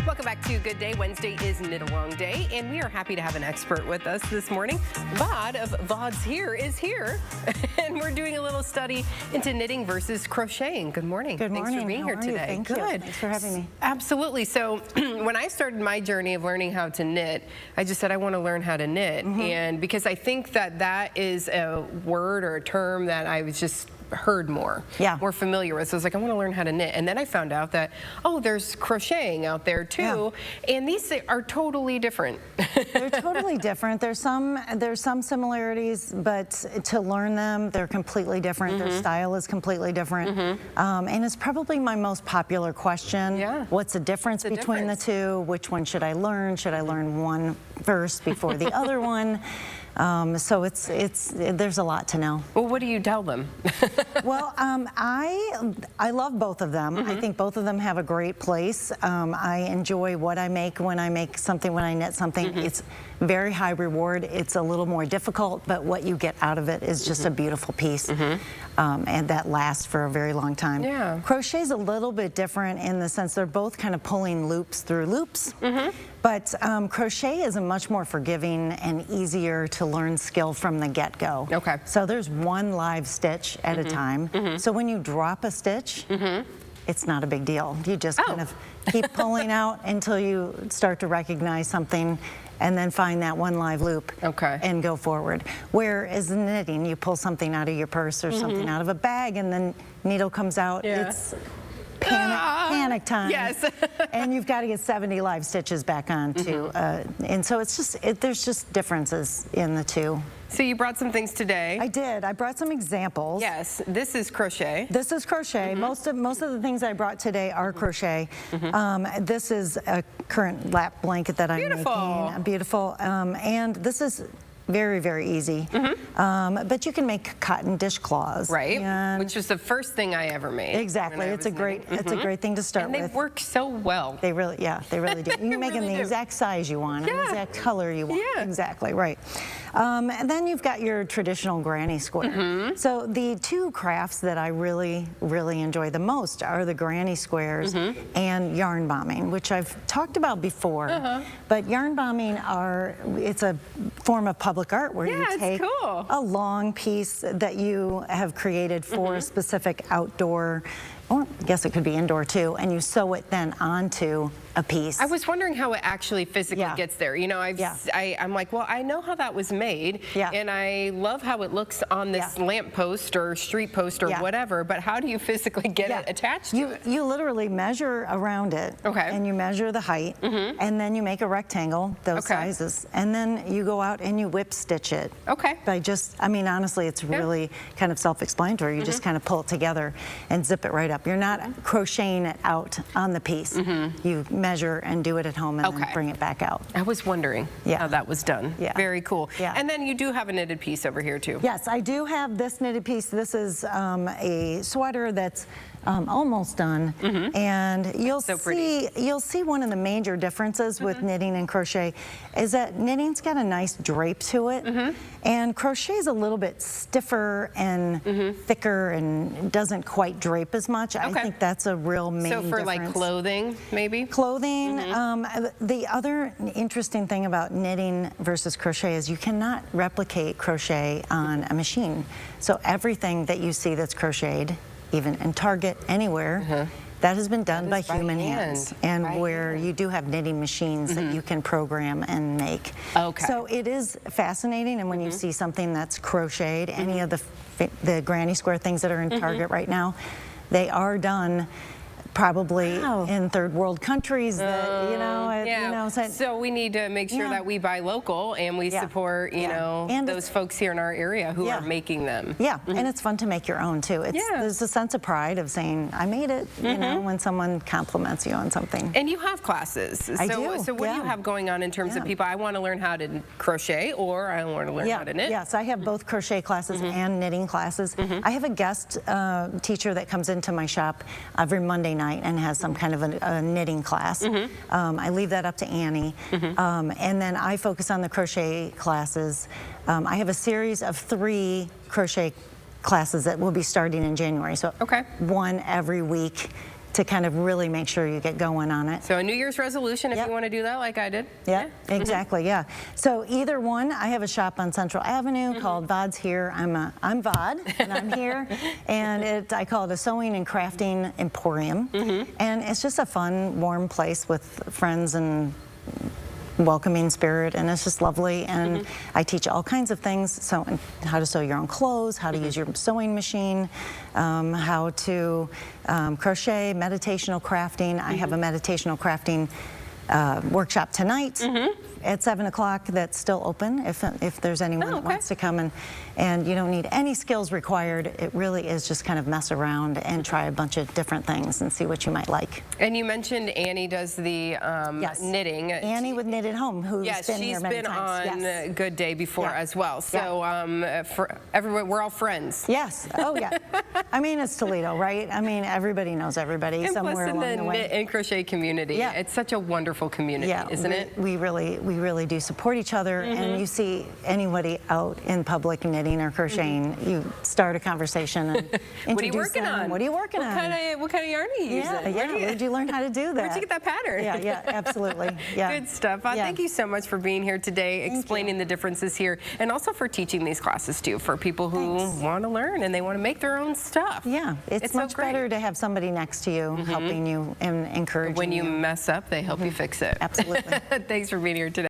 Welcome back to Good Day. Wednesday is Knit Along Day, and we are happy to have an expert with us this morning. Vod of Vod's Here is here, and we're doing a little study into knitting versus crocheting. Good morning. Good morning. Thanks for being here today. Thank you. Thanks for having me. Absolutely. So when I started my journey of learning how to knit, I just said I want to learn how to knit, and because I think that is a word or a term that I was just heard more familiar with. So I was like, I want to learn how to knit. And then I found out that, oh, there's crocheting out there too. And these are totally different. They're totally different. There's some similarities, but to learn them, they're completely different. Their style is completely different. And it's probably my most popular question. What's the difference between the two? Which one should I learn? Should I learn one first before the other one? So there's a lot to know. Well, what do you tell them? Well, I love both of them. I think both of them have a great place. I enjoy what I make when I make something, when I knit something. It's very high reward. It's a little more difficult, but what you get out of it is just a beautiful piece. And that lasts for a very long time. Crochet is a little bit different in the sense they're both kind of pulling loops through loops. But crochet is a much more forgiving and easier to learn skill from the get-go. So there's one live stitch at a time. So when you drop a stitch, it's not a big deal. You just kind of keep pulling out until you start to recognize something and then find that one live loop and go forward. Whereas knitting, you pull something out of your purse or something out of a bag and then needle comes out. It's panic time. And you've got to get 70 live stitches back on too. And so it's just, there's just differences in the two. So you brought some things today. I did. I brought some examples. Yes, this is crochet. This is crochet. Most of the things I brought today are crochet. This is a current lap blanket that I'm making. Beautiful. And this is very, very easy. But you can make cotton dishcloths. Which was the first thing I ever made. Exactly. It's a great thing to start with. And they work so well. They really, they really do. You can make them the exact size you want, the exact color you want. Exactly, right. And then you've got your traditional granny square. So the two crafts that I really, really enjoy the most are the granny squares and yarn bombing, which I've talked about before. But yarn bombing it's a form of public art where you take a long piece that you have created for a specific outdoor, or I guess it could be indoor too, and you sew it then onto a piece. I was wondering how it actually physically gets there. You know, I'm like, well, I know how that was made, and I love how it looks on this lamp post or street post or whatever, but how do you physically get it attached to it? You literally measure around it, and you measure the height, and then you make a rectangle, those sizes, and then you go out and you whip stitch it. By just, I mean, honestly, it's really kind of self-explanatory. You just kind of pull it together and zip it right up. You're not crocheting it out on the piece. You measure and do it at home and then bring it back out. I was wondering how that was done. Very cool. And then you do have a knitted piece over here too. Yes, I do have this knitted piece. This is a sweater that's almost done, and you'll see one of the major differences with knitting and crochet is that knitting's got a nice drape to it, and crochet is a little bit stiffer and thicker and doesn't quite drape as much. I think that's a real main difference. So for like clothing, maybe? Clothing. The other interesting thing about knitting versus crochet is you cannot replicate crochet on a machine. So everything that you see that's crocheted, even in Target, anywhere, that has been done by human hands. And where you do have knitting machines that you can program and make. So it is fascinating, and when you see something that's crocheted, any of the granny square things that are in Target right now, they are done probably in third world countries that, you know, so we need to make sure that we buy local and we support, you know, and those folks here in our area who are making them. And it's fun to make your own too. There's a sense of pride of saying, I made it, you know, when someone compliments you on something. And you have classes. I do. So what do you have going on in terms of people, I want to learn how to crochet or I want to learn how to knit? Yes, I have both crochet classes and knitting classes. I have a guest teacher that comes into my shop every Monday night and has some kind of a knitting class. I leave that up to Annie. And then I focus on the crochet classes. I have a series of 3 crochet classes that will be starting in January. So one every week to kind of really make sure you get going on it. So a New Year's resolution if Yep. you want to do that like I did. Yeah, exactly, yeah. So either one, I have a shop on Central Avenue called Vod's Here. I'm Vod, and I'm here. And I call it a sewing and crafting emporium. And it's just a fun, warm place with friends and welcoming spirit, and it's just lovely. And I teach all kinds of things, so how to sew your own clothes, how to use your sewing machine, how to crochet, meditational crafting. I have a meditational crafting workshop tonight at 7 o'clock that's still open if there's anyone that wants to come, and you don't need any skills required. It really is just kind of mess around and try a bunch of different things and see what you might like. And you mentioned Annie does the knitting. Annie with Knit at Home, who's been here many times. She's been on Good Day before as well. So for everyone, we're all friends. Yes. Oh, yeah. I mean, it's Toledo, right? I mean, everybody knows everybody And somewhere plus in along the way. knit and crochet community, it's such a wonderful community, isn't it? We really do support each other, and you see anybody out in public knitting or crocheting, you start a conversation and introduce What are you working them. on? What are you working on? What kind of yarn are you using? Where'd you learn how to do that? Where'd you get that pattern? Yeah, absolutely. Yeah. Good stuff. Thank you so much for being here today, explaining the differences here, and also for teaching these classes too, for people who want to learn and they want to make their own stuff. Yeah, it's much better to have somebody next to you helping you and encouraging you. When you mess up, they help you fix it. Absolutely. Thanks for being here today.